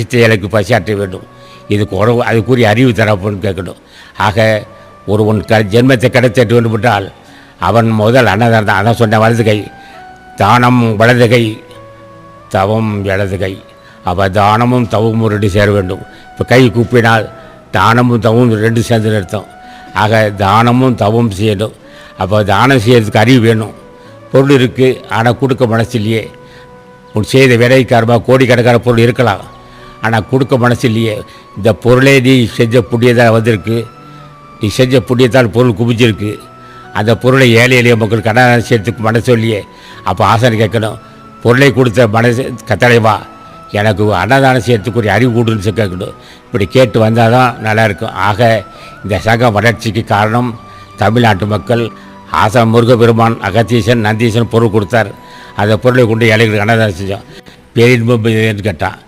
எனக்கு பசியாற்ற வேண்டும். இதுக்கு உறவு அதுக்குரிய அறிவு தரப்புன்னு கேட்கணும். ஆக ஒருவன் ஜென்மத்தை கிடைத்திட்டு வேண்டும் என்றால் அவன் முதல் அன்னதானம் தான். அதான் சொன்ன வலது கை தானம் வலது கை தவம் இடது கை. அப்போ தானமும் தவமும் ரெண்டு சேர வேண்டும். இப்போ கை கூப்பினால் தானமும் தவமும் ரெண்டு சேர்ந்து நிறுத்தம். ஆக தானமும் தவம் செய்யணும். அப்போ தானம் செய்யறதுக்கு அறிவு வேணும். பொருள் இருக்குது, ஆனால் கொடுக்க மனசு இல்லையே. உன் செய்த விலைக்காரமாக கோடிக்கணக்கான பொருள் இருக்கலாம், ஆனால் கொடுக்க மனசு இல்லையே. இந்த பொருளே நீ செஞ்ச புண்ணியதாக வந்திருக்கு. நீ செஞ்ச புண்ணியத்தால் பொருள் குவிஞ்சிருக்கு. அந்த பொருளை ஏழை எளிய மக்களுக்கு அன்னதானம் செய்யறதுக்கு மனசு இல்லையே. அப்போ ஆசனை கேட்கணும், பொருளை கொடுத்த மனசு கத்தளைவா எனக்கு அன்னதானம் செய்யறதுக்கு ஒரு அறிவு கூடுன்னு கேட்கணும். இப்படி கேட்டு வந்தால் தான் நல்லாயிருக்கும். ஆக இந்த சங்க வளர்ச்சிக்கு காரணம் தமிழ்நாட்டு மக்கள். ஆசான் முருகப்பெருமான் அகத்தீசன் நந்தீசன் பொருள் கொடுத்தார். அந்த பொருளை கொண்டு ஏழைகளுக்கு அன்னதானம் செஞ்சோம். பேரின்பம் கேட்டான்.